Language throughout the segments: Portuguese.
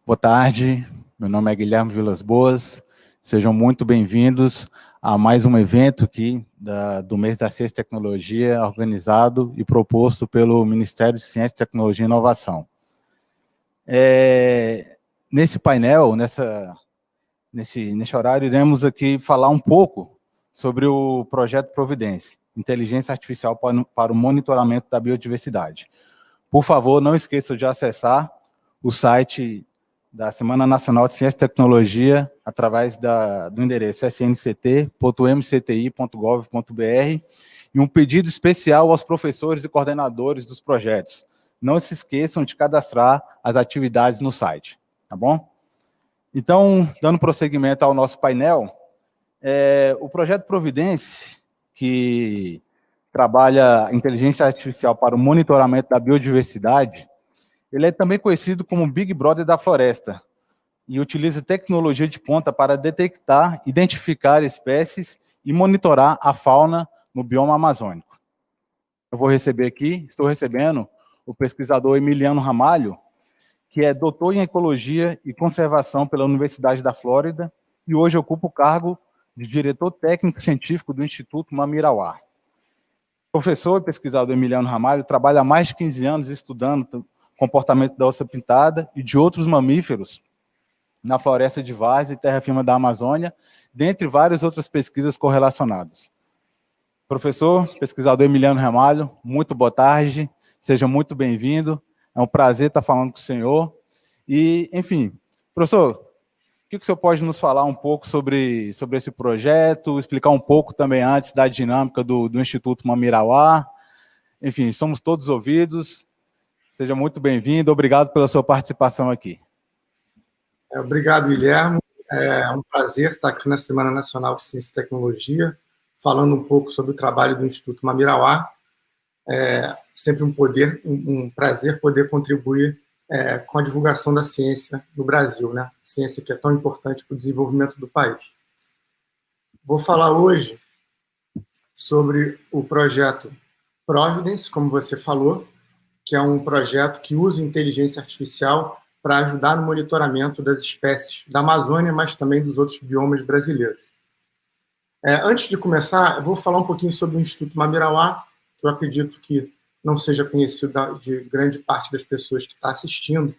Boa tarde, meu nome é Guilherme Vilas Boas, sejam muito bem-vindos a mais um evento aqui do mês da Ciência e Tecnologia, organizado e proposto pelo Ministério de Ciência, Tecnologia e Inovação. Nesse painel, nesse horário, iremos aqui falar um pouco sobre o projeto Providência, Inteligência Artificial para o Monitoramento da Biodiversidade. Por favor, não esqueçam de acessar o site da Semana Nacional de Ciência e Tecnologia através do endereço snct.mcti.gov.br e um pedido especial aos professores e coordenadores dos projetos. Não se esqueçam de cadastrar as atividades no site, tá bom? Então, dando prosseguimento ao nosso painel, o projeto Providência, que trabalha inteligência artificial para o monitoramento da biodiversidade, ele é também conhecido como Big Brother da floresta e utiliza tecnologia de ponta para detectar, identificar espécies e monitorar a fauna no bioma amazônico. Estou recebendo o pesquisador Emiliano Ramalho, que é doutor em Ecologia e Conservação pela Universidade da Flórida e hoje ocupa o cargo de diretor técnico científico do Instituto Mamirauá. O professor e pesquisador Emiliano Ramalho trabalha há mais de 15 anos estudando comportamento da onça-pintada e de outros mamíferos na floresta de várzea e terra-firma da Amazônia, dentre várias outras pesquisas correlacionadas. Professor, pesquisador Emiliano Ramalho, muito boa tarde, seja muito bem-vindo, é um prazer estar falando com o senhor. E, enfim, professor, o que o senhor pode nos falar um pouco sobre esse projeto, explicar um pouco também antes da dinâmica do Instituto Mamirauá? Enfim, somos todos ouvidos. Seja muito bem-vindo, obrigado pela sua participação aqui. Obrigado, Guilherme. É um prazer estar aqui na Semana Nacional de Ciência e Tecnologia, falando um pouco sobre o trabalho do Instituto Mamirauá. É sempre um prazer poder contribuir com a divulgação da ciência no Brasil, né? Ciência que é tão importante para o desenvolvimento do país. Vou falar hoje sobre o projeto Providence, como você falou, que é um projeto que usa inteligência artificial para ajudar no monitoramento das espécies da Amazônia, mas também dos outros biomas brasileiros. Antes de começar, eu vou falar um pouquinho sobre o Instituto Mamirauá, que eu acredito que não seja conhecido de grande parte das pessoas que está assistindo,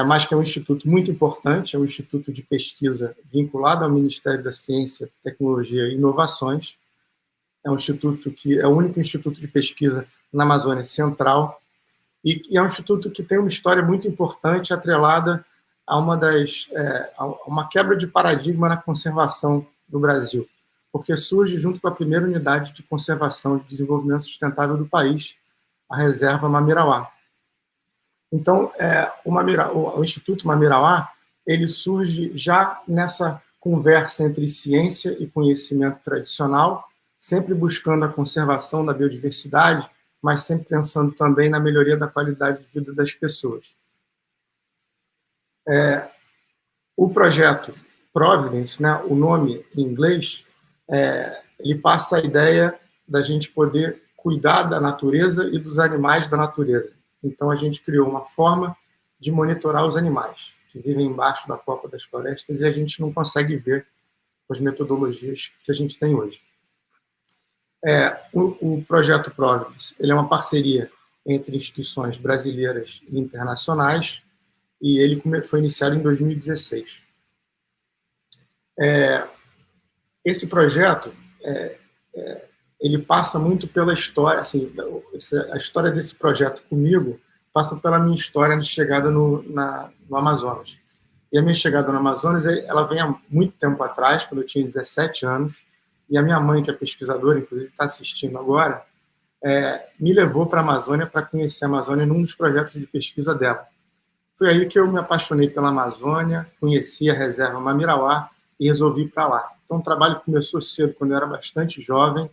mas que é um instituto muito importante, é um instituto de pesquisa vinculado ao Ministério da Ciência, Tecnologia e Inovações. É um instituto que é o único instituto de pesquisa na Amazônia Central, e é um instituto que tem uma história muito importante atrelada a uma quebra de paradigma na conservação no Brasil, porque surge junto com a primeira unidade de conservação e desenvolvimento sustentável do país, a Reserva Mamirauá. Então, o Instituto Mamirauá, ele surge já nessa conversa entre ciência e conhecimento tradicional, sempre buscando a conservação da biodiversidade, mas sempre pensando também na melhoria da qualidade de vida das pessoas. O projeto Providence, né, o nome em inglês, ele passa a ideia da gente poder cuidar da natureza e dos animais da natureza. Então, a gente criou uma forma de monitorar os animais que vivem embaixo da copa das florestas e a gente não consegue ver com as metodologias que a gente tem hoje. O projeto Providence, ele é uma parceria entre instituições brasileiras e internacionais e ele foi iniciado em 2016. Esse projeto ele passa muito pela história, assim, a história desse projeto comigo passa pela minha história de chegada no Amazonas. E a minha chegada no Amazonas, ela vem há muito tempo atrás, quando eu tinha 17 anos, e a minha mãe, que é pesquisadora, inclusive está assistindo agora, me levou para a Amazônia para conhecer a Amazônia num dos projetos de pesquisa dela. Foi aí que eu me apaixonei pela Amazônia, conheci a Reserva Mamirauá e resolvi ir para lá. Então, o trabalho começou cedo, quando eu era bastante jovem.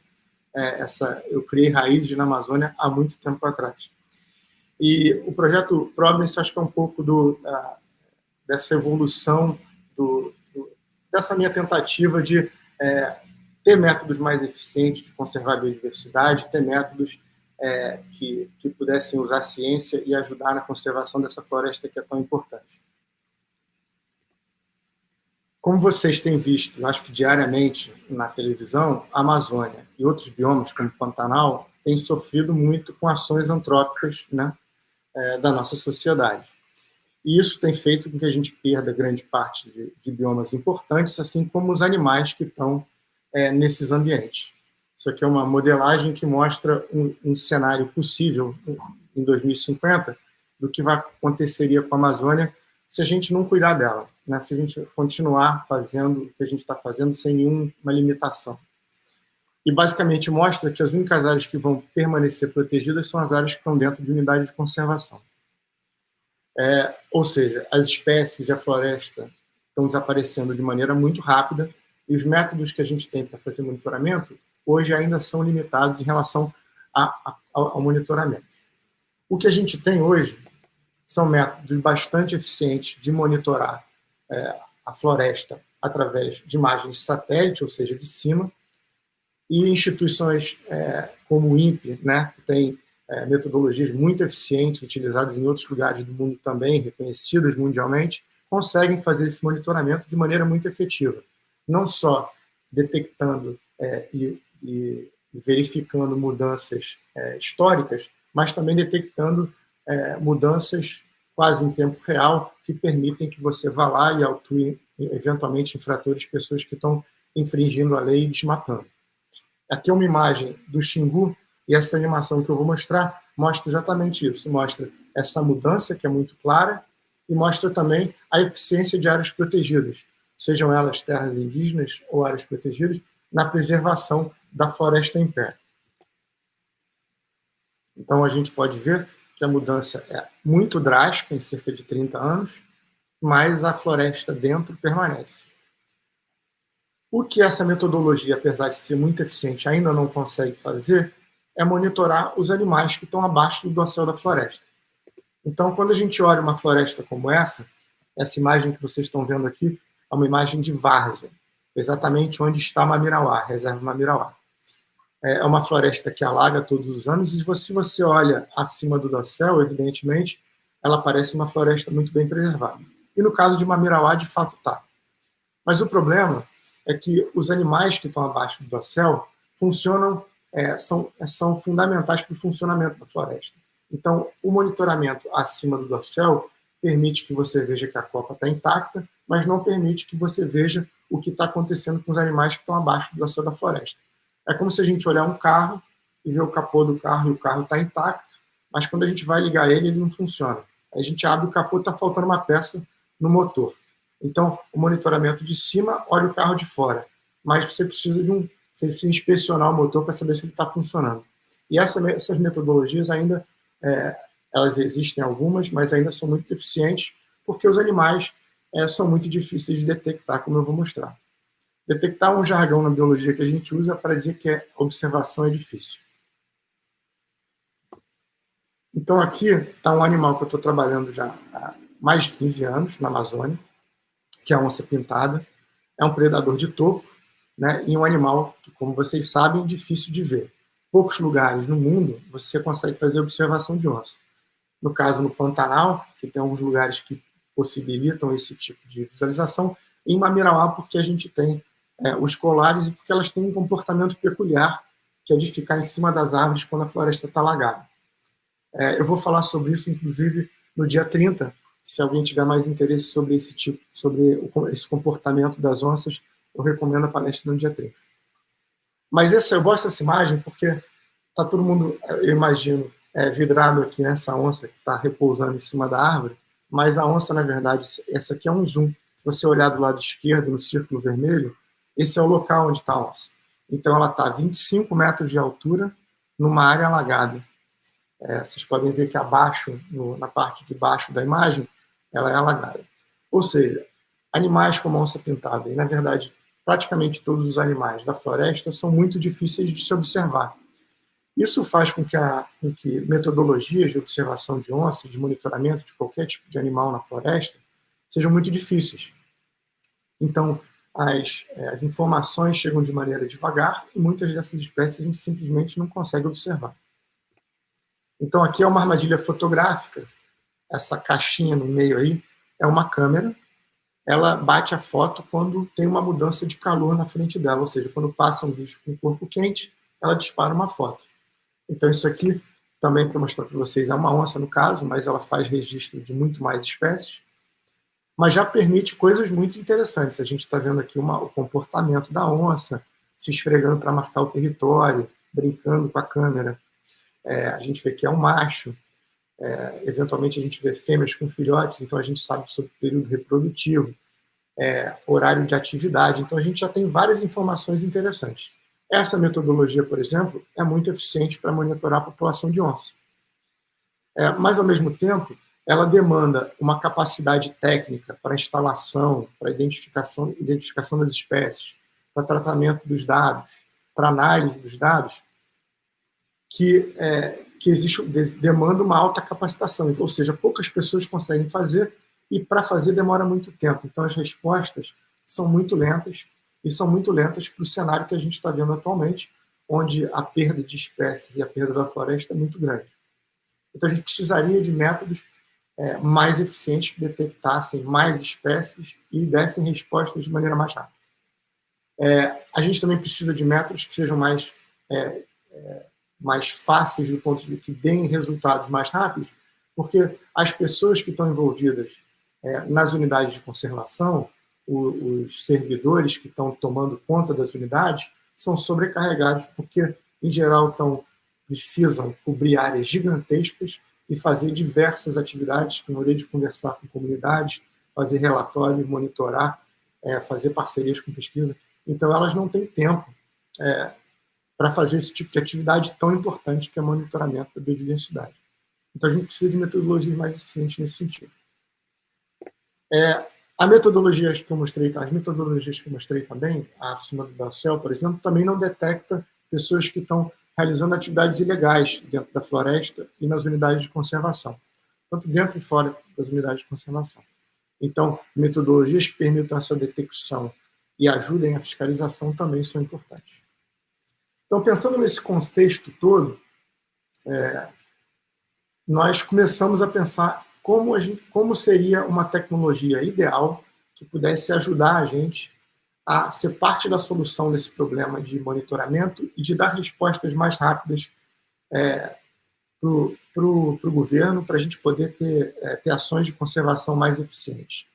Eu criei raízes na Amazônia há muito tempo atrás. E o projeto Providence, acho que é um pouco dessa evolução, dessa minha tentativa de ter métodos mais eficientes de conservar a biodiversidade, ter métodos que pudessem usar a ciência e ajudar na conservação dessa floresta que é tão importante. Como vocês têm visto, acho que diariamente na televisão, a Amazônia e outros biomas, como o Pantanal, têm sofrido muito com ações antrópicas, né, da nossa sociedade. E isso tem feito com que a gente perda grande parte de biomas importantes, assim como os animais que estão nesses ambientes. Isso aqui é uma modelagem que mostra um cenário possível em 2050 do que aconteceria com a Amazônia se a gente não cuidar dela, né? Se a gente continuar fazendo o que a gente está fazendo sem nenhuma limitação. E, basicamente, mostra que as únicas áreas que vão permanecer protegidas são as áreas que estão dentro de unidades de conservação. Ou seja, as espécies e a floresta estão desaparecendo de maneira muito rápida e os métodos que a gente tem para fazer monitoramento hoje ainda são limitados em relação ao monitoramento. O que a gente tem hoje são métodos bastante eficientes de monitorar a floresta através de imagens de satélite, ou seja, de cima, e instituições como o INPE, né, que tem metodologias muito eficientes, utilizadas em outros lugares do mundo também, reconhecidas mundialmente, conseguem fazer esse monitoramento de maneira muito efetiva. Não só detectando e verificando mudanças históricas, mas também detectando mudanças quase em tempo real que permitem que você vá lá e autue eventualmente infratores, pessoas que estão infringindo a lei e desmatando. Aqui é uma imagem do Xingu, e essa animação que eu vou mostrar mostra exatamente isso, mostra essa mudança que é muito clara e mostra também a eficiência de áreas protegidas, sejam elas terras indígenas ou áreas protegidas, na preservação da floresta em pé. Então a gente pode ver que a mudança é muito drástica em cerca de 30 anos, mas a floresta dentro permanece. O que essa metodologia, apesar de ser muito eficiente, ainda não consegue fazer é monitorar os animais que estão abaixo do dossel da floresta. Então, quando a gente olha uma floresta como essa imagem que vocês estão vendo aqui é uma imagem de várzea, exatamente onde está Mamirauá, a reserva Mamirauá. É uma floresta que alaga todos os anos, e se você olha acima do dossel, evidentemente, ela parece uma floresta muito bem preservada. E no caso de Mamirauá, de fato está. Mas o problema é que os animais que estão abaixo do dossel funcionam, são fundamentais para o funcionamento da floresta. Então, o monitoramento acima do dossel permite que você veja que a copa está intacta, mas não permite que você veja o que está acontecendo com os animais que estão abaixo do dossel da floresta. É como se a gente olhar um carro e ver o capô do carro e o carro está intacto, mas quando a gente vai ligar ele não funciona. Aí a gente abre o capô e está faltando uma peça no motor. Então, o monitoramento de cima olha o carro de fora, mas você precisa inspecionar o motor para saber se ele está funcionando. E essas metodologias ainda, elas existem algumas, mas ainda são muito deficientes, porque os animais são muito difíceis de detectar, como eu vou mostrar. Detectar é um jargão na biologia que a gente usa para dizer que a observação é difícil. Então, aqui está um animal que eu estou trabalhando já há mais de 15 anos na Amazônia, que é a onça pintada. É um predador de topo, né, e um animal que, como vocês sabem, é difícil de ver. Poucos lugares no mundo você consegue fazer observação de onça. No caso, no Pantanal, que tem alguns lugares que possibilitam esse tipo de visualização, e em Mamirauá, porque a gente tem os colares e porque elas têm um comportamento peculiar, que é de ficar em cima das árvores quando a floresta está alagada. Eu vou falar sobre isso, inclusive, no dia 30, se alguém tiver mais interesse sobre esse comportamento das onças, eu recomendo a palestra no dia 30. Mas eu gosto dessa imagem porque está todo mundo, eu imagino, vidrado aqui nessa onça que está repousando em cima da árvore, mas a onça, na verdade, essa aqui é um zoom. Se você olhar do lado esquerdo, no círculo vermelho, esse é o local onde está a onça. Então, ela está a 25 metros de altura, numa área alagada. Vocês podem ver que abaixo, na parte de baixo da imagem, ela é alagada. Ou seja, animais como a onça pintada, e na verdade praticamente todos os animais da floresta, são muito difíceis de se observar. Isso faz com que metodologias de observação de onça, de monitoramento de qualquer tipo de animal na floresta, sejam muito difíceis. Então, as informações chegam de maneira devagar e muitas dessas espécies a gente simplesmente não consegue observar. Então, aqui é uma armadilha fotográfica. Essa caixinha no meio aí é uma câmera ela bate a foto quando tem uma mudança de calor na frente dela, ou seja, quando passa um bicho com corpo quente, ela dispara uma foto. Então, isso aqui, também para mostrar para vocês, é uma onça no caso, mas ela faz registro de muito mais espécies, mas já permite coisas muito interessantes. A gente está vendo aqui o comportamento da onça, se esfregando para marcar o território, brincando com a câmera. A gente vê que é um macho. Eventualmente a gente vê fêmeas com filhotes, então a gente sabe sobre o período reprodutivo, horário de atividade. Então a gente já tem várias informações interessantes. Essa metodologia, por exemplo, é muito eficiente para monitorar a população de onça. Mas, ao mesmo tempo, ela demanda uma capacidade técnica para instalação, para identificação das espécies, para tratamento dos dados, para análise dos dados, que demanda uma alta capacitação. Ou seja, poucas pessoas conseguem fazer e, para fazer, demora muito tempo. Então, as respostas são muito lentas e são muito lentas para o cenário que a gente está vendo atualmente, onde a perda de espécies e a perda da floresta é muito grande. Então, a gente precisaria de métodos mais eficientes que detectassem mais espécies e dessem respostas de maneira mais rápida. A gente também precisa de métodos que sejam mais fáceis do ponto de vista que deem resultados mais rápidos, porque as pessoas que estão envolvidas nas unidades de conservação, os servidores que estão tomando conta das unidades, são sobrecarregados porque, em geral, precisam cobrir áreas gigantescas e fazer diversas atividades, como de conversar com comunidades, fazer relatórios, monitorar, fazer parcerias com pesquisa. Então, elas não têm tempo para fazer esse tipo de atividade tão importante que é o monitoramento da biodiversidade. Então, a gente precisa de metodologias mais eficientes nesse sentido. As metodologias que eu mostrei também, acima do Dacel, por exemplo, também não detecta pessoas que estão realizando atividades ilegais dentro da floresta e nas unidades de conservação, tanto dentro e fora das unidades de conservação. Então, metodologias que permitam essa detecção e ajudem a fiscalização também são importantes. Então, pensando nesse contexto todo, nós começamos a pensar como seria uma tecnologia ideal que pudesse ajudar a gente a ser parte da solução desse problema de monitoramento e de dar respostas mais rápidas para o governo, para a gente poder ter ações de conservação mais eficientes.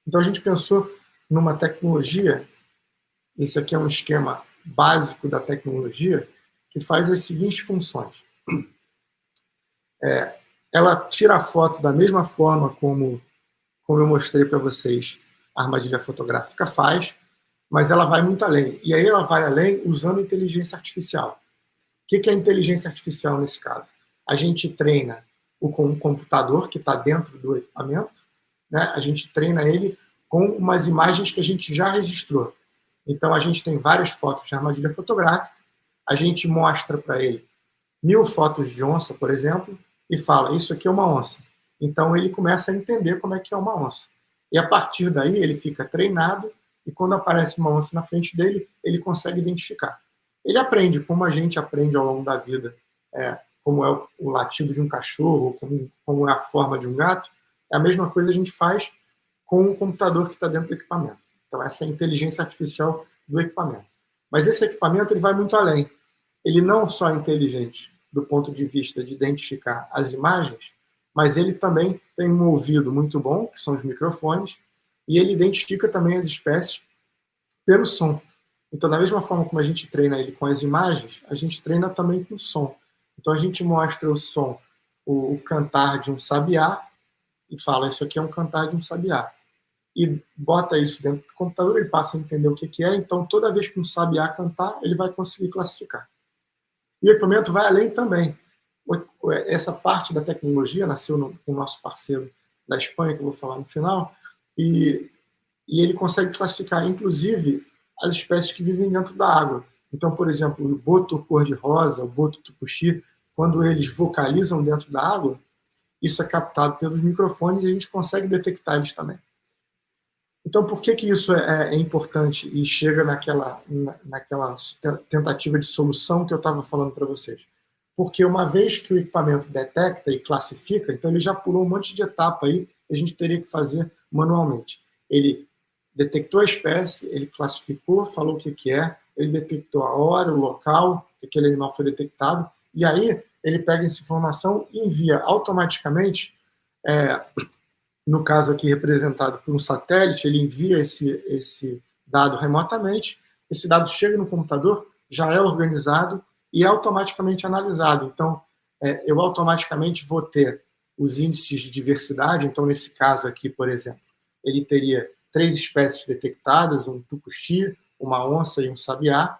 Então, a gente pensou numa tecnologia, esse aqui é um esquema básico da tecnologia, que faz as seguintes funções. Ela tira a foto da mesma forma como eu mostrei para vocês, a armadilha fotográfica faz, mas ela vai muito além. E aí ela vai além usando inteligência artificial. O que é inteligência artificial nesse caso? A gente treina um computador que está dentro do equipamento, né? A gente treina ele com umas imagens que a gente já registrou. Então, a gente tem várias fotos de armadilha fotográfica, a gente mostra para ele 1000 fotos de onça, por exemplo, e fala, isso aqui é uma onça. Então, ele começa a entender como é que é uma onça. E, a partir daí, ele fica treinado e, quando aparece uma onça na frente dele, ele consegue identificar. Ele aprende, como a gente aprende ao longo da vida, como é o latido de um cachorro, como é a forma de um gato, é a mesma coisa que a gente faz com o computador que está dentro do equipamento. Então, essa é a inteligência artificial do equipamento. Mas esse equipamento ele vai muito além. Ele não só é inteligente do ponto de vista de identificar as imagens, mas ele também tem um ouvido muito bom, que são os microfones, e ele identifica também as espécies pelo som. Então, da mesma forma como a gente treina ele com as imagens, a gente treina também com o som. Então, a gente mostra o som, o cantar de um sabiá, e fala, isso aqui é um cantar de um sabiá. E bota isso dentro do computador, ele passa a entender o que é, então, toda vez que um sabiá cantar, ele vai conseguir classificar. E o equipamento vai além também. Essa parte da tecnologia nasceu com o nosso parceiro da Espanha, que eu vou falar no final, e ele consegue classificar, inclusive, as espécies que vivem dentro da água. Então, por exemplo, o boto cor-de-rosa, o boto tucuxi, quando eles vocalizam dentro da água, isso é captado pelos microfones e a gente consegue detectar eles também. Então, por que isso é importante e chega naquela tentativa de solução que eu estava falando para vocês? Porque uma vez que o equipamento detecta e classifica, então ele já pulou um monte de etapa aí que a gente teria que fazer manualmente. ele detectou a espécie, ele classificou, falou o que é, ele detectou a hora, o local que aquele animal foi detectado, e aí ele pega essa informação e envia automaticamente, no caso aqui representado por um satélite, ele envia esse dado remotamente, esse dado chega no computador, já é organizado e é automaticamente analisado. Então, eu automaticamente vou ter os índices de diversidade. Então, nesse caso aqui, por exemplo, ele teria 3 espécies detectadas, um tucuxi, uma onça e um sabiá.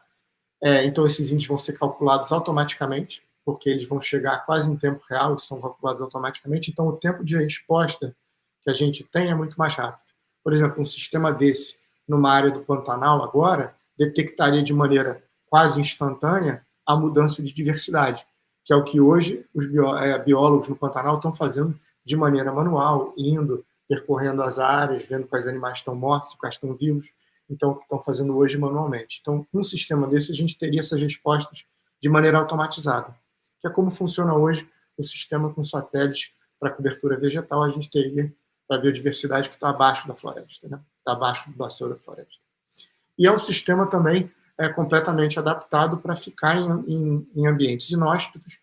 Então, esses índices vão ser calculados automaticamente, porque eles vão chegar quase em tempo real e são calculados automaticamente. Então, o tempo de resposta que a gente tem é muito mais rápido. Por exemplo, um sistema desse, numa área do Pantanal agora, detectaria de maneira quase instantânea a mudança de diversidade, que é o que hoje os biólogos no Pantanal estão fazendo de maneira manual, indo, percorrendo as áreas, vendo quais animais estão mortos, quais estão vivos. Então, estão fazendo hoje manualmente. Então, com um sistema desse, a gente teria essas respostas de maneira automatizada, que é como funciona hoje o sistema com satélites para cobertura vegetal. A gente teria para a biodiversidade que está abaixo da floresta, né? Está abaixo do bacio da floresta. E é um sistema também completamente adaptado para ficar em ambientes inóspitos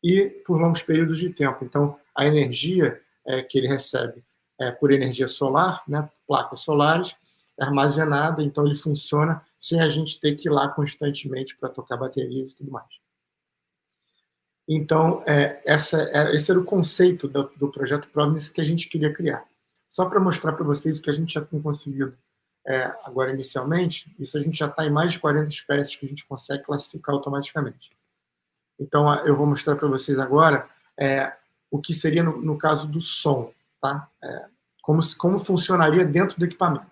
e por longos períodos de tempo. Então, a energia que ele recebe por energia solar, né, placas solares, é armazenada, então ele funciona sem a gente ter que ir lá constantemente para tocar baterias e tudo mais. Então, esse era o conceito do projeto Providence que a gente queria criar. Só para mostrar para vocês o que a gente já tem conseguido agora inicialmente, isso a gente já está em mais de 40 espécies que a gente consegue classificar automaticamente. Então, eu vou mostrar para vocês agora o que seria no caso do som, tá? Como funcionaria dentro do equipamento.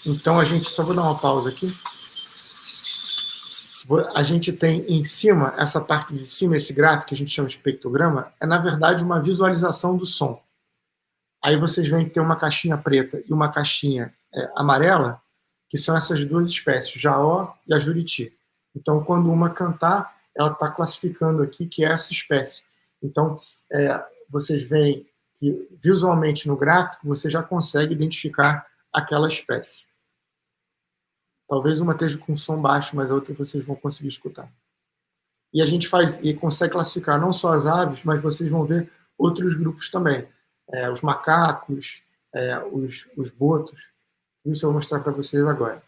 Então, só vou dar uma pausa aqui. A gente tem em cima, essa parte de cima, esse gráfico que a gente chama de espectrograma, na verdade, uma visualização do som. Aí vocês veem que tem uma caixinha preta e uma caixinha amarela, que são essas duas espécies, o jaó e a juriti. Então, quando uma cantar, ela está classificando aqui que é essa espécie. Então, vocês veem que visualmente no gráfico, você já consegue identificar aquela espécie. Talvez uma esteja com som baixo, mas a outra vocês vão conseguir escutar. E a gente consegue classificar não só as aves, mas vocês vão ver outros grupos também. Os macacos, os botos. Isso eu vou mostrar para vocês agora.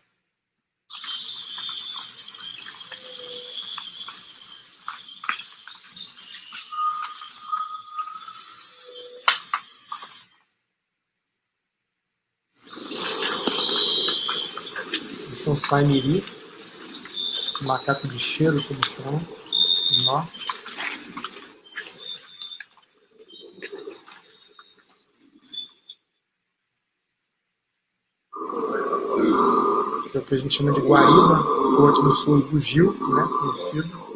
Esse é um saimiri, macaco de cheiro, como chama, nó. Esse é o que a gente chama de guariba, ou aqui no sul, bugio, né, conhecido.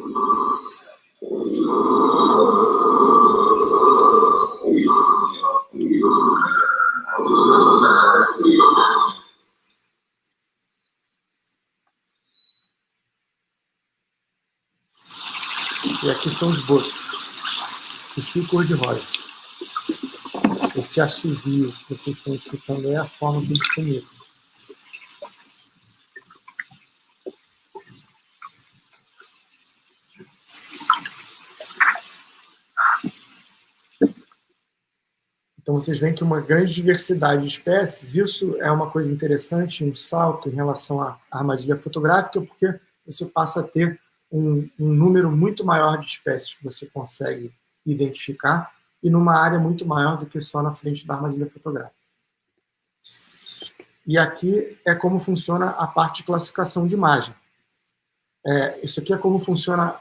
E aqui são os botos, o fio cor-de-rosa. Esse assovio que vocês estão escutando é a forma que eles comunicam. Então, vocês veem que uma grande diversidade de espécies, isso é uma coisa interessante, um salto em relação à armadilha fotográfica, porque você passa a ter um número muito maior de espécies que você consegue identificar e numa área muito maior do que só na frente da armadilha fotográfica. E aqui é como funciona a parte de classificação de imagem. Isso aqui é como funciona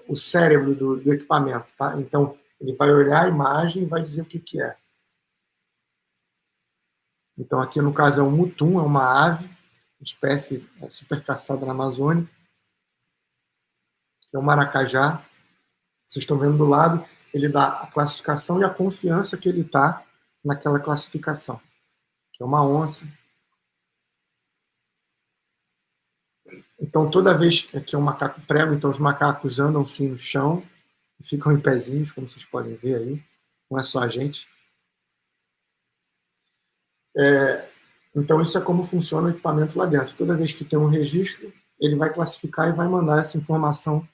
o cérebro do equipamento, tá? Então, ele vai olhar a imagem e vai dizer o que é. Então, aqui no caso é um mutum, é uma ave, espécie super caçada na Amazônia, que é o maracajá. Vocês estão vendo do lado, ele dá a classificação e a confiança que ele está naquela classificação, que é uma onça. Então, toda vez que aqui é um macaco prego, então os macacos andam sim no chão, ficam em pezinhos, como vocês podem ver aí, não é só a gente. Então, isso é como funciona o equipamento lá dentro. Toda vez que tem um registro, ele vai classificar e vai mandar essa informação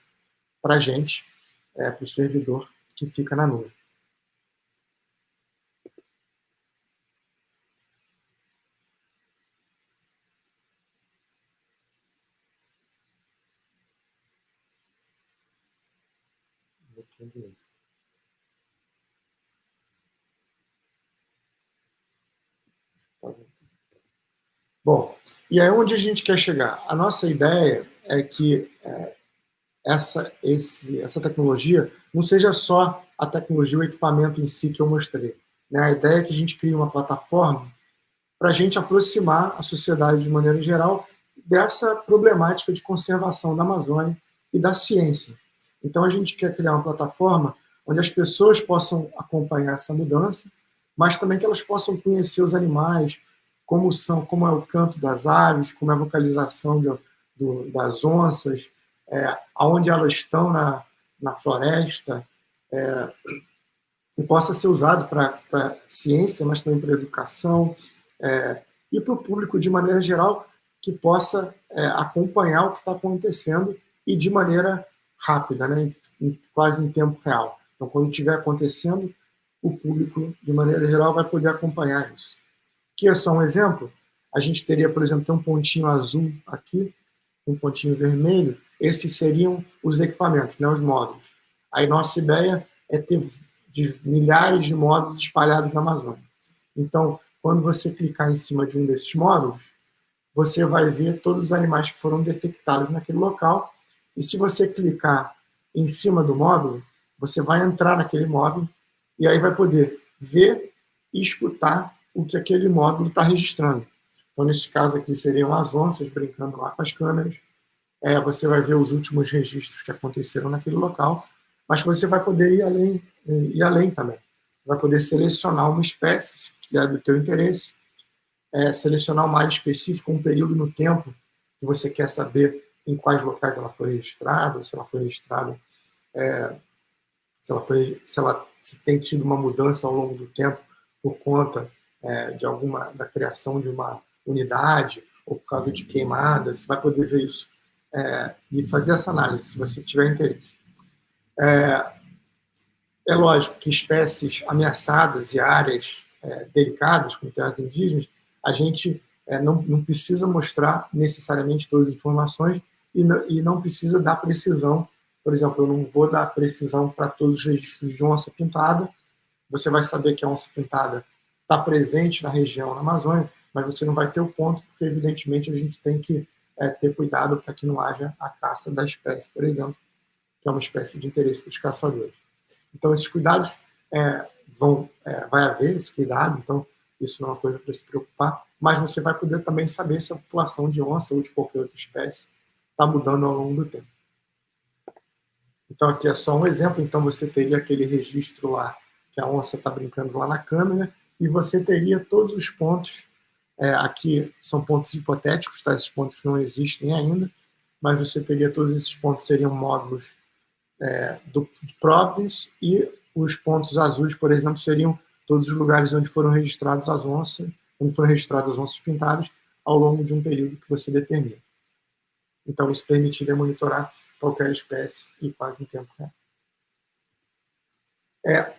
para a gente, para o servidor que fica na nuvem. Bom, e aí onde a gente quer chegar? A nossa ideia é que essa tecnologia não seja só a tecnologia, o equipamento em si que eu mostrei. Né? A ideia é que a gente crie uma plataforma para a gente aproximar a sociedade de maneira geral dessa problemática de conservação da Amazônia e da ciência. Então, a gente quer criar uma plataforma onde as pessoas possam acompanhar essa mudança, mas também que elas possam conhecer os animais, como é o canto das aves, como é a vocalização das onças, aonde elas estão na floresta, e possa ser usado para ciência, mas também para educação, e para o público de maneira geral, que possa acompanhar o que está acontecendo e de maneira rápida, né? Quase em tempo real. Então, quando estiver acontecendo, o público, de maneira geral, vai poder acompanhar isso. Aqui é só um exemplo. A gente teria, por exemplo, tem um pontinho azul aqui, um pontinho vermelho. Esses seriam os equipamentos, né, os módulos. Aí nossa ideia é ter milhares de módulos espalhados na Amazônia. Então, quando você clicar em cima de um desses módulos, você vai ver todos os animais que foram detectados naquele local. E se você clicar em cima do módulo, você vai entrar naquele módulo e aí vai poder ver e escutar o que aquele módulo está registrando. Então, nesse caso aqui, seriam as onças brincando lá com as câmeras. Você vai ver os últimos registros que aconteceram naquele local, mas você vai poder ir além também. Você vai poder selecionar uma espécie que é do teu interesse, selecionar uma área específica, um período no tempo que você quer saber em quais locais ela foi registrada, se ela foi registrada, se tem tido uma mudança ao longo do tempo por conta da criação de uma unidade ou por causa de queimadas. Você vai poder ver isso e fazer essa análise, se você tiver interesse. É lógico que espécies ameaçadas e áreas delicadas, como terras indígenas, a gente não precisa mostrar necessariamente todas as informações e não precisa dar precisão. Por exemplo, eu não vou dar precisão para todos os registros de onça pintada. Você vai saber que a onça pintada está presente na região, na Amazônia, mas você não vai ter o ponto, porque, evidentemente, a gente tem que ter cuidado para que não haja a caça da espécie, por exemplo, que é uma espécie de interesse dos caçadores. Então, esses cuidados vai haver esse cuidado, então isso não é uma coisa para se preocupar, mas você vai poder também saber se a população de onça ou de qualquer outra espécie está mudando ao longo do tempo. Então, aqui é só um exemplo. Então, você teria aquele registro lá, que a onça está brincando lá na câmera, e você teria todos os pontos. Aqui são pontos hipotéticos, tá? Esses pontos não existem ainda, mas você teria todos esses pontos, seriam módulos de Providence, e os pontos azuis, por exemplo, seriam todos os lugares onde foram registradas as onças pintadas ao longo de um período que você determina. Então, isso permitiria monitorar qualquer espécie e quase em tempo real.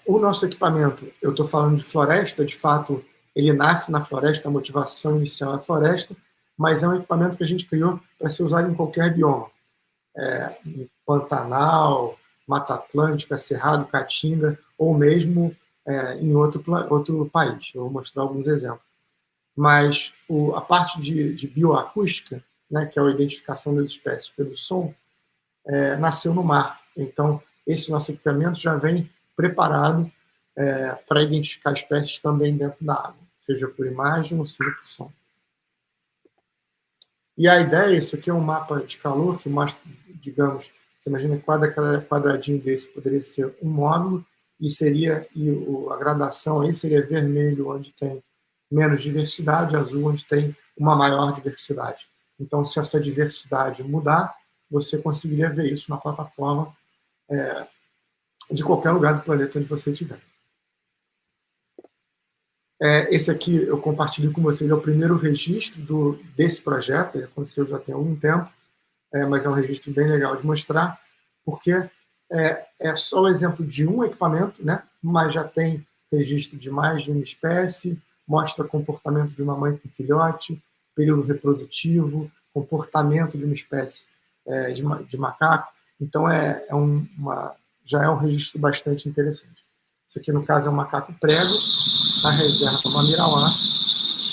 O nosso equipamento, eu estou falando de floresta, de fato, ele nasce na floresta, a motivação inicial é a floresta, mas é um equipamento que a gente criou para ser usado em qualquer bioma. Pantanal, Mata Atlântica, Cerrado, Caatinga, ou mesmo em outro país. Eu vou mostrar alguns exemplos. Mas a parte de bioacústica, né, que é a identificação das espécies pelo som, nasceu no mar. Então, esse nosso equipamento já vem preparado para identificar espécies também dentro da água, seja por imagem ou seja por som. E a ideia, isso aqui é um mapa de calor que mostra, digamos, você imagina que cada quadradinho desse poderia ser um módulo, a gradação aí seria vermelho, onde tem menos diversidade, azul, onde tem uma maior diversidade. Então, se essa diversidade mudar, você conseguiria ver isso na plataforma de qualquer lugar do planeta onde você estiver. Esse aqui eu compartilho com vocês, é o primeiro registro desse projeto, ele aconteceu já tem algum tempo, mas é um registro bem legal de mostrar, porque é só o exemplo de um equipamento, né? Mas já tem registro de mais de uma espécie, mostra comportamento de uma mãe com filhote, período reprodutivo, comportamento de uma espécie de macaco. Então, já é um registro bastante interessante. Isso aqui, no caso, é um macaco prego, na reserva Mamirauá,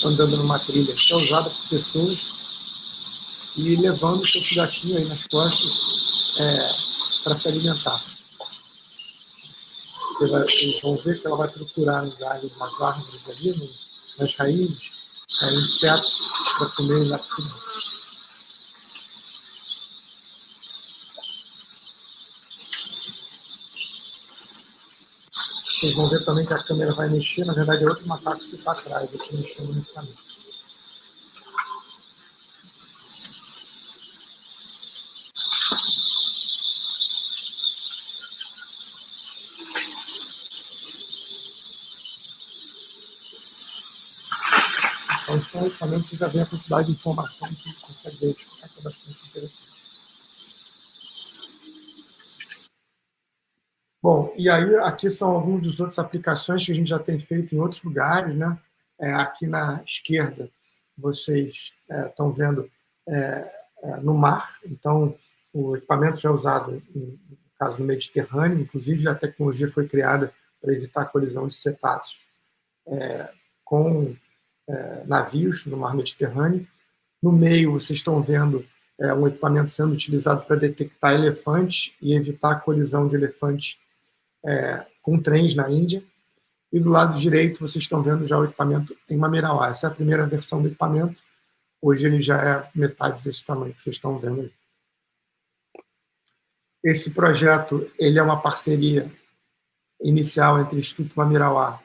andando numa trilha que é usada por pessoas e levando o seu filhotinho aí nas costas para se alimentar. Vocês vão ver que ela vai procurar no galho de umas árvores ali, nas raízes, insetos para comer lá por cima. Vocês vão ver também que a câmera vai mexer, na verdade é outro macaco que está atrás, aqui mexendo no caminho. Então, são equipamentos que já vem a quantidade de informação que consegue identificar, que é bastante interessante. Bom, e aí aqui são alguns dos outros aplicações que a gente já tem feito em outros lugares, né? Aqui na esquerda, vocês estão vendo no mar, então o equipamento já é usado, no caso, no Mediterrâneo, inclusive a tecnologia foi criada para evitar a colisão de cetáceos com navios no mar Mediterrâneo. No meio, vocês estão vendo um equipamento sendo utilizado para detectar elefantes e evitar a colisão de elefantes com trens na Índia. E do lado direito, vocês estão vendo já o equipamento em Mamirauá. Essa é a primeira versão do equipamento. Hoje ele já é metade desse tamanho que vocês estão vendo aí. Esse projeto ele é uma parceria inicial entre o Instituto Mamirauá,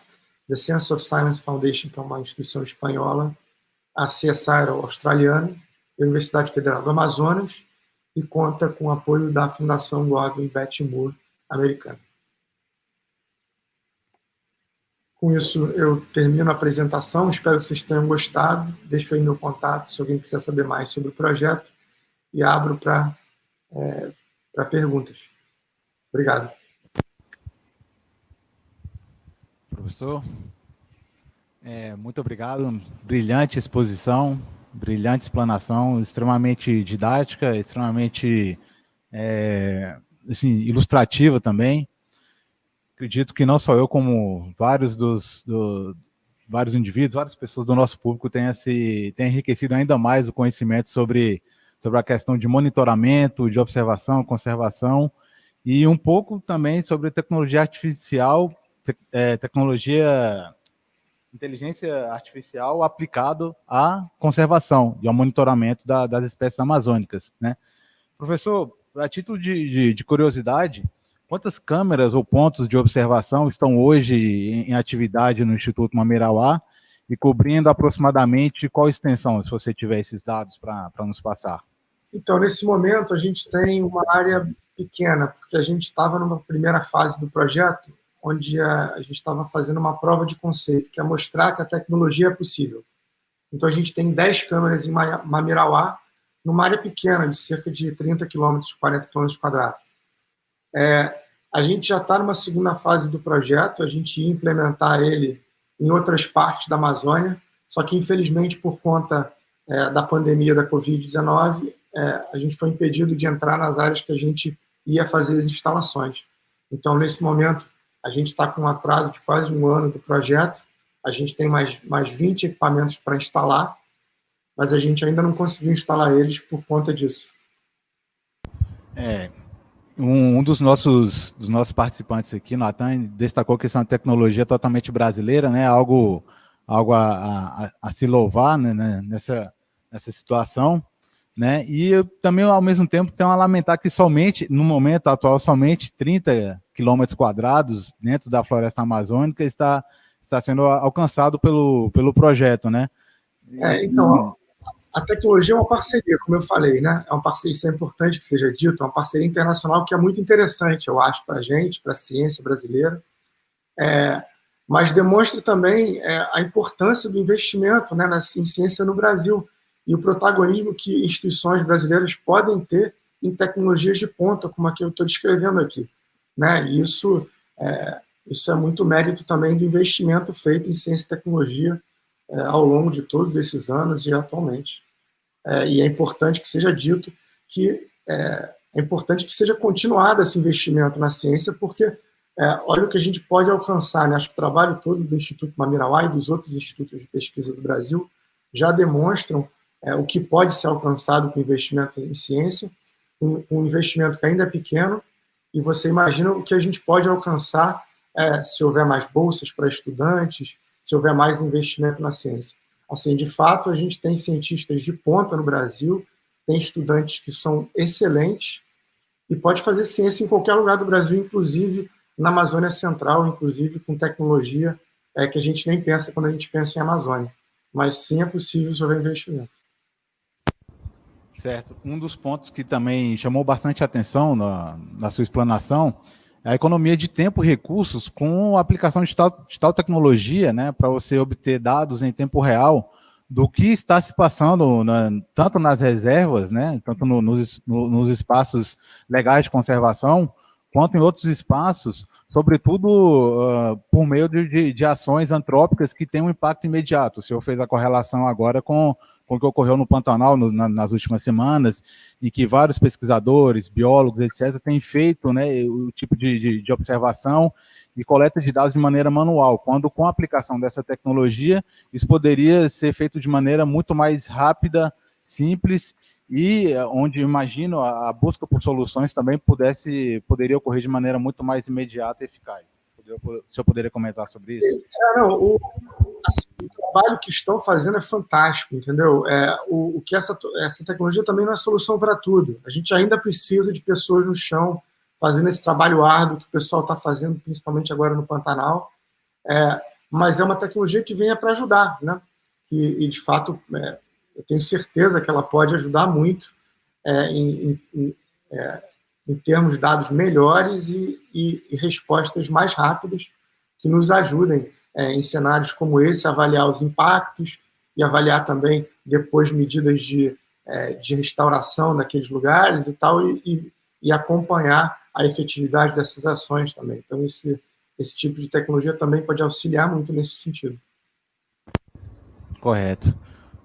The Sense of Silence Foundation, que é uma instituição espanhola, a CSIRO australiana, a Universidade Federal do Amazonas, e conta com o apoio da Fundação Godwin Betty Moore, americana. Com isso, eu termino a apresentação. Espero que vocês tenham gostado. Deixo aí meu contato, se alguém quiser saber mais sobre o projeto, e abro para perguntas. Obrigado. Professor, muito obrigado. Brilhante exposição, brilhante explanação, extremamente didática, extremamente assim, ilustrativa também. Acredito que não só eu, como vários vários indivíduos, várias pessoas do nosso público têm enriquecido ainda mais o conhecimento sobre a questão de monitoramento, de observação, conservação, e um pouco também sobre tecnologia artificial, inteligência artificial aplicado à conservação e ao monitoramento das espécies amazônicas, né? Professor, a título de curiosidade, quantas câmeras ou pontos de observação estão hoje em atividade no Instituto Mamirauá e cobrindo aproximadamente qual extensão, se você tiver esses dados para nos passar? Então, nesse momento, a gente tem uma área pequena, porque a gente estava numa primeira fase do projeto, onde a gente estava fazendo uma prova de conceito, que é mostrar que a tecnologia é possível. Então, a gente tem 10 câmeras em Mamirauá, numa área pequena, de cerca de 30 quilômetros, 40 quilômetros quadrados. A gente já está numa segunda fase do projeto, a gente ia implementar ele em outras partes da Amazônia, só que, infelizmente, por conta da pandemia da Covid-19, a gente foi impedido de entrar nas áreas que a gente ia fazer as instalações. Então, nesse momento, a gente está com um atraso de quase um ano do projeto, a gente tem mais 20 equipamentos para instalar, mas a gente ainda não conseguiu instalar eles por conta disso. Um dos nossos participantes aqui, Natan, destacou que isso é uma tecnologia totalmente brasileira, né? Algo a se louvar, né? nessa situação, né? E também, ao mesmo tempo, tenho a lamentar que no momento atual, somente 30 quilômetros quadrados dentro da floresta amazônica está sendo alcançado pelo projeto, né? Então, a tecnologia é uma parceria, como eu falei, né? É uma parceria, isso é importante que seja dito, é uma parceria internacional que é muito interessante, eu acho, para a gente, para a ciência brasileira. mas demonstra também a importância do investimento, né, em ciência no Brasil e o protagonismo que instituições brasileiras podem ter em tecnologias de ponta, como a que eu estou descrevendo aqui, né? E isso é muito mérito também do investimento feito em ciência e tecnologia ao longo de todos esses anos e atualmente. E é importante que seja dito que é importante que seja continuado esse investimento na ciência, porque olha o que a gente pode alcançar, né? Acho que o trabalho todo do Instituto Mamirauá e dos outros institutos de pesquisa do Brasil já demonstram o que pode ser alcançado com investimento em ciência, um investimento que ainda é pequeno, e você imagina o que a gente pode alcançar se houver mais bolsas para estudantes, se houver mais investimento na ciência. Assim, de fato, a gente tem cientistas de ponta no Brasil, tem estudantes que são excelentes e pode fazer ciência em qualquer lugar do Brasil, inclusive na Amazônia Central, inclusive com tecnologia que a gente nem pensa quando a gente pensa em Amazônia. Mas sim é possível se houver investimento. Certo. Um dos pontos que também chamou bastante atenção na sua explanação é a economia de tempo e recursos com a aplicação de tal tecnologia, né, para você obter dados em tempo real do que está se passando tanto nas reservas, né, tanto nos espaços legais de conservação, quanto em outros espaços, sobretudo por meio de ações antrópicas que têm um impacto imediato. O senhor fez a correlação agora com o que ocorreu no Pantanal nas últimas semanas, em que vários pesquisadores, biólogos, etc., têm feito, né, o tipo de observação e coleta de dados de maneira manual, quando com a aplicação dessa tecnologia, isso poderia ser feito de maneira muito mais rápida, simples, e onde, imagino, a busca por soluções também poderia ocorrer de maneira muito mais imediata e eficaz. O senhor poderia comentar sobre isso? O trabalho que estão fazendo é fantástico, entendeu? O que essa tecnologia também não é solução para tudo. A gente ainda precisa de pessoas no chão fazendo esse trabalho árduo que o pessoal está fazendo, principalmente agora no Pantanal. Mas é uma tecnologia que venha para ajudar, né? E de fato, eu tenho certeza que ela pode ajudar muito em termos de dados melhores e respostas mais rápidas que nos ajudem em cenários como esse a avaliar os impactos e avaliar também depois medidas de restauração daqueles lugares e tal, e acompanhar a efetividade dessas ações também. Então, esse tipo de tecnologia também pode auxiliar muito nesse sentido. Correto.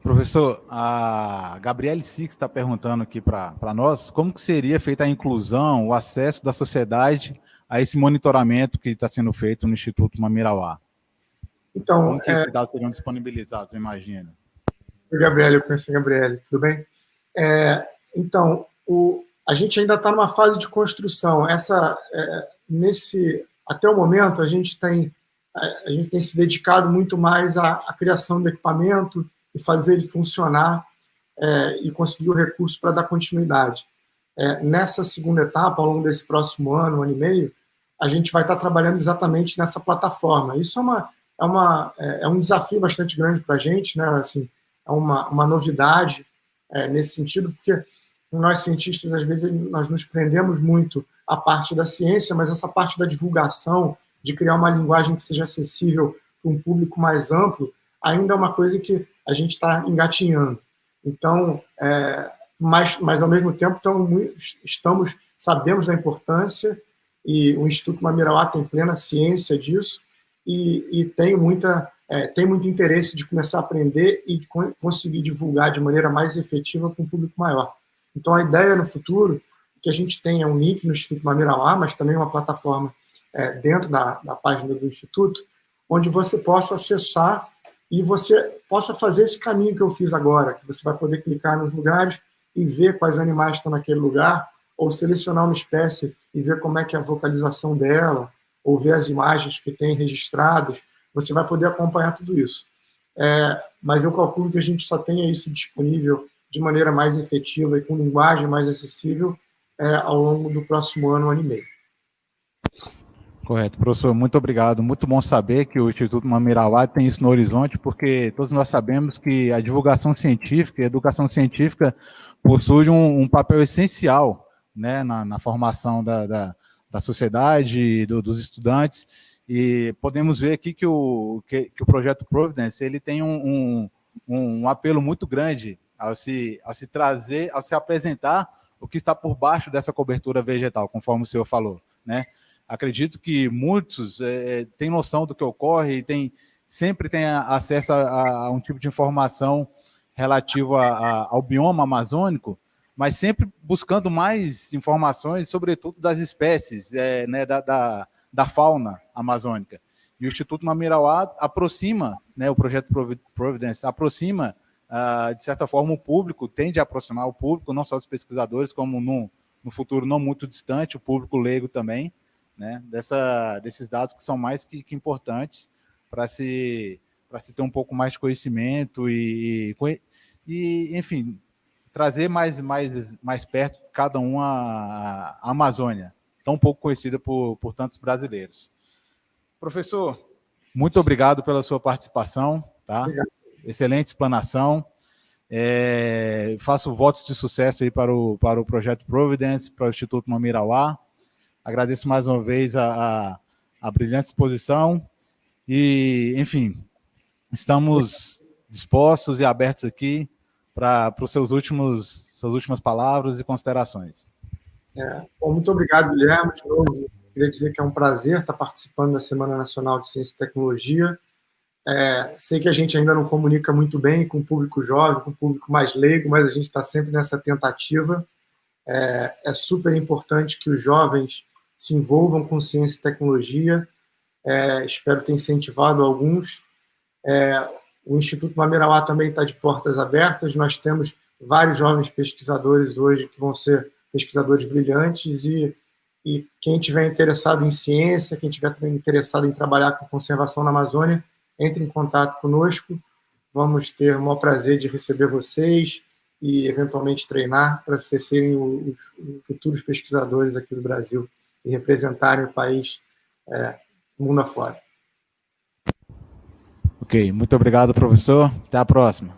Professor, a Gabriele Six está perguntando aqui para nós como que seria feita a inclusão, o acesso da sociedade a esse monitoramento que está sendo feito no Instituto Mamirauá. Então, como que esses dados seriam disponibilizados, imagina? Gabriele, eu conheço a Gabriele, tudo bem? Então, a gente ainda está numa fase de construção. Até o momento, a gente tem se dedicado muito mais à criação do equipamento e fazer ele funcionar e conseguir o recurso para dar continuidade. Nessa segunda etapa, ao longo desse próximo ano e meio, a gente vai estar trabalhando exatamente nessa plataforma. Isso é um desafio bastante grande para a gente, né? Assim, é uma novidade nesse sentido, porque nós cientistas, às vezes, nós nos prendemos muito à parte da ciência, mas essa parte da divulgação, de criar uma linguagem que seja acessível para um público mais amplo, ainda é uma coisa que a gente está engatinhando. Então, mas ao mesmo tempo sabemos da importância e o Instituto Mamirauá tem plena ciência disso e tem muito interesse de começar a aprender e de conseguir divulgar de maneira mais efetiva para um público maior. Então, a ideia no futuro é que a gente tenha um link no Instituto Mamirauá, mas também uma plataforma dentro da página do Instituto, onde você possa acessar e você possa fazer esse caminho que eu fiz agora, que você vai poder clicar nos lugares e ver quais animais estão naquele lugar, ou selecionar uma espécie e ver como é que é a vocalização dela, ou ver as imagens que tem registradas. Você vai poder acompanhar tudo isso. Mas eu calculo que a gente só tenha isso disponível de maneira mais efetiva e com linguagem mais acessível ao longo do próximo ano e meio. Correto, professor, muito obrigado. Muito bom saber que o Instituto Mamirauá tem isso no horizonte, porque todos nós sabemos que a divulgação científica e a educação científica possuem um papel essencial, né, na formação da sociedade, dos estudantes, E podemos ver aqui que o projeto Providence ele tem um apelo muito grande ao se trazer, ao se apresentar o que está por baixo dessa cobertura vegetal, conforme o senhor falou, né? Acredito que muitos têm noção do que ocorre e sempre têm acesso a um tipo de informação relativo ao bioma amazônico, mas sempre buscando mais informações, sobretudo das espécies, né, da fauna amazônica. E o Instituto Mamirauá aproxima, né, o projeto Providence aproxima, de certa forma, o público, tende a aproximar o público, não só dos pesquisadores, como no futuro não muito distante, o público leigo também, né, desses dados que são mais que importantes para se ter um pouco mais de conhecimento e enfim, trazer mais perto cada um a Amazônia, tão pouco conhecida por tantos brasileiros. Professor, muito obrigado pela sua participação, tá? Obrigado. Excelente explanação. Faço votos de sucesso aí para o projeto Providence, para o Instituto Mamirauá. Agradeço mais uma vez a brilhante exposição e, enfim, estamos dispostos e abertos aqui para os suas últimas palavras e considerações. Bom, muito obrigado, Guilherme. De novo, queria dizer que é um prazer estar participando da Semana Nacional de Ciência e Tecnologia. Sei que a gente ainda não comunica muito bem com o público jovem, com o público mais leigo, mas a gente está sempre nessa tentativa. É super importante que os jovens se envolvam com ciência e tecnologia. Espero ter incentivado alguns. O Instituto Mamirauá também está de portas abertas. Nós temos vários jovens pesquisadores hoje que vão ser pesquisadores brilhantes e quem tiver interessado em ciência, quem tiver também interessado em trabalhar com conservação na Amazônia, entre em contato conosco. Vamos ter o maior prazer de receber vocês e, eventualmente, treinar para vocês serem os futuros pesquisadores aqui do Brasil e representarem o país mundo afora. Ok, muito obrigado, professor. Até a próxima.